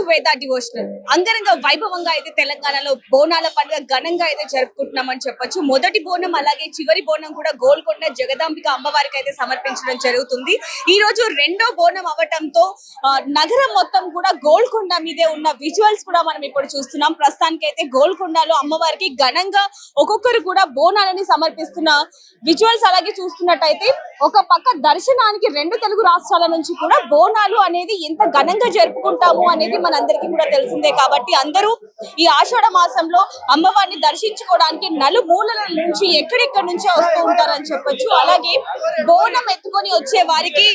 వేద డివోషనల్ అంగరంగ వైభవంగా అయితే తెలంగాణలో బోనాల పండుగ ఘనంగా అయితే జరుపుకుంటున్నామని చెప్పొచ్చు. మొదటి బోనం అలాగే చివరి బోనం కూడా గోల్కొండ జగదాంబిక అమ్మవారికి అయితే సమర్పించడం జరుగుతుంది. ఈ రోజు రెండో బోనం అవటంతో నగరం మొత్తం కూడా గోల్కొండ మీదే ఉన్న విజువల్స్ కూడా మనం ఇప్పుడు చూస్తున్నాం. ప్రస్తుతానికి అయితే గోల్కొండలో అమ్మవారికి ఘనంగా ఒక్కొక్కరు కూడా బోనాలని సమర్పిస్తున్న విజువల్స్ అలాగే చూస్తున్నట్టయితే ఒక పక్క దర్శనానికి రెండు తెలుగు రాష్ట్రాల నుంచి కూడా బోనాలు అనేది ఎంత ఘనంగా జరుపుకుంటాము అనేది మనందరికీ కూడా తెలిసిందే. కాబట్టి అందరూ ఈ ఆషాఢ మాసంలో అమ్మవారిని దర్శించుకోవడానికి నలుమూలల నుంచి ఎక్కడెక్కడి నుంచో వస్తూ ఉంటారని చెప్పొచ్చు. అలాగే బోనం ఎత్తుకొని వచ్చే వారికి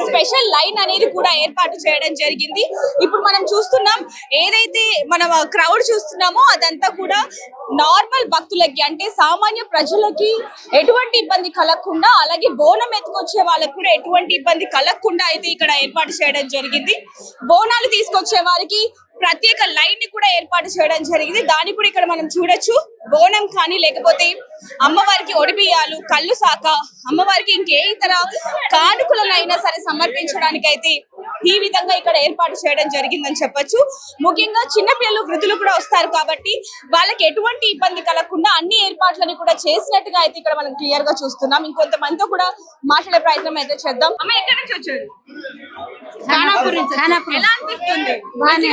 స్పెషల్ లైన్ అనేది కూడా ఏర్పాటు చేయడం జరిగింది. ఇప్పుడు మనం చూస్తున్నాం, ఏదైతే మనం క్రౌడ్ చూస్తున్నామో అదంతా కూడా నార్మల్ భక్తులకి అంటే సామాన్య ప్రజలకి ఎటువంటి ఇబ్బంది కలగకుండా, అలాగే బోనం ఎత్తుకొచ్చే వాళ్ళకి కూడా ఎటువంటి ఇబ్బంది కలగకుండా అయితే ఇక్కడ ఏర్పాటు చేయడం జరిగింది. బోనాలు తీసుకొచ్చే వారికి ప్రత్యేక లైన్ ని కూడా ఏర్పాటు చేయడం జరిగింది. దాన్ని కూడా ఇక్కడ మనం చూడొచ్చు. బోనం కానీ లేకపోతే అమ్మవారికి ఒడిబియ్యాలు, కళ్ళు సాక, అమ్మవారికి ఇంకే ఇతర కానుకలైనా సరే సమర్పించడానికి అయితే ఈ విధంగా ఇక్కడ ఏర్పాటు చేయడం జరిగిందని చెప్పొచ్చు. ముఖ్యంగా చిన్నపిల్లలు, వృద్ధులు కూడా వస్తారు కాబట్టి వాళ్ళకి ఎటువంటి ఇబ్బంది కలగకుండా అన్ని ఏర్పాట్లను కూడా చేసినట్టుగా అయితే ఇక్కడ మనం క్లియర్ గా చూస్తున్నాం. ఇంకొంతమందితో కూడా మాట్లాడే ప్రయత్నం అయితే చేద్దాం. అమ్మ ఎక్కడి నుంచి వచ్చారు? ఎలా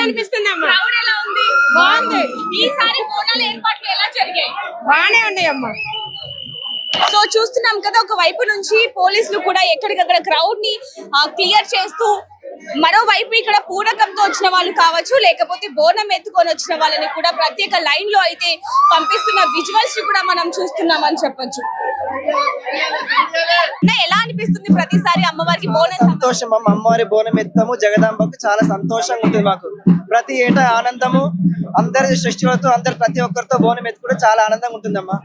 అనిపిస్తుంది? క్రౌడ్ ఎలా ఉంది? బాగుంది. ఈసారి బోనాల ఏర్పాట్లు ఎలా జరిగాయి? బాగానే ఉన్నాయి అమ్మా. సో చూస్తున్నాం కదా, ఒక వైపు నుంచి పోలీసులు కూడా ఎక్కడికక్కడ క్రౌడ్ ని క్లియర్ చేస్తూ, మరోవైపు ఇక్కడ పూనకంతో వచ్చిన వాళ్ళు కావచ్చు, లేకపోతే బోనం ఎత్తుకొని వచ్చిన వాళ్ళని కూడా ప్రత్యేక లైన్ లో అయితే పంపిస్తున్న విజువల్స్ కూడా మనం చూస్తున్నాం అని చెప్పొచ్చు. ఎలా అనిపిస్తుంది ప్రతిసారి అమ్మవారికి బోనం? సంతోషం అమ్మ, అమ్మవారి బోనం ఎత్తాము జగదాంబకు చాలా సంతోషంగా ఉంటుంది. మాకు ప్రతి ఏటా ఆనందము, అందరి సృష్టిలతో అందరు ప్రతి ఒక్కరితో బోనం ఎత్తు కూడా చాలా ఆనందంగా ఉంటుందమ్మా.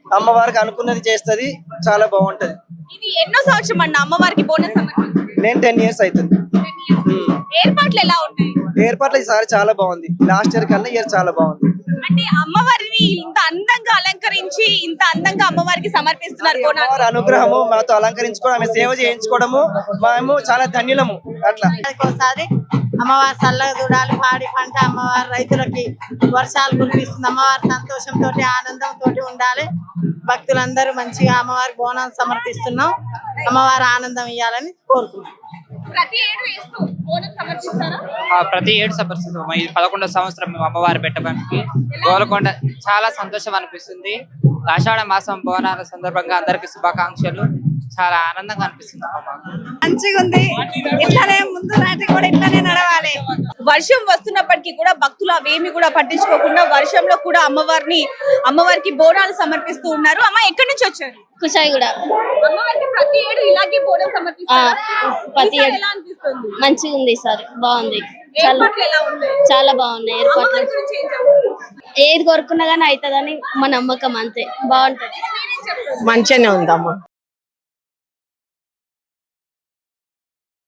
అమ్మవారికి అనుకున్నది చేస్తుంది, చాలా బాగుంటది. ఇది ఎన్నో సంవత్సరం అన్న అమ్మవారికి బోనం సమర్పించి? నేను 10 years అవుతుంది. ఏర్పాట్లు ఎలా ఉన్నాయి? ఏర్పాట్లు ఈసారి చాలా బాగుంది. లాస్ట్ ఇయర్ కన్నా ఇయర్ చాలా బాగుంది. అంటే అమ్మవారిని ఇంత అందంగా అలంకరించి ఇంత అందంగా అమ్మవారికి సమర్పిస్తున్నారు. అమ్మవారి అనుగ్రహము మాతో అలంకరించుకోవడం, ఆమె సేవ చేయించుకోవడము మేము చాలా ధన్యులము. అట్లా ఒకసారి అమ్మవారి చల్లగా చూడాలి, పాడి పంట అమ్మవారి రైతులకి వర్షాలు కురిపిస్తుంది. అమ్మవారి సంతోషంతో ఆనందంతో ఉండాలి. భక్తులందరూ మంచిగా అమ్మవారి బోనాలు సమర్పిస్తున్నాం. అమ్మవారి ఆనందం ఇవ్వాలని కోరుకుంటున్నాం. ప్రతి ఏడు సమర్పిస్తాం. ఇది 11వ సంవత్సరం మేము అమ్మవారి పెట్టడానికి గోల్కొండ. చాలా సంతోషం అనిపిస్తుంది. ఆషాఢ మాసం బోనాల సందర్భంగా అందరికి శుభాకాంక్షలు. చాలా ఆనందంగా అనిపిస్తుంది. మంచిగా ఉంది. ఇట్లానే ముందు రాత్రి కూడా ఇట్లానే నడవాలి. వర్షం వస్తున్నప్పటికీ కూడా భక్తులు అవేమి కూడా పట్టించుకోకుండా వర్షంలో కూడా అమ్మవారికి బోనాలు సమర్పిస్తూ ఉన్నారు. అమ్మ ఎక్కడి నుంచి వచ్చారు? కుషాయిగూడ. అమ్మవారికి ప్రతి ఏడు ఇలాగే బోనం సమర్పిస్తారు. ప్రతి ఏడు ఎలా అనిపిస్తుంది? మంచిగా ఉంది సార్, బాగుంది. చాలా బాగున్నాయి ఏర్పాట్లు. ఏది కోరుకున్నా గానీ అవుతుందని మా నమ్మకం, అంతే. బాగుంటది. మంచిగానే ఉందమ్మా.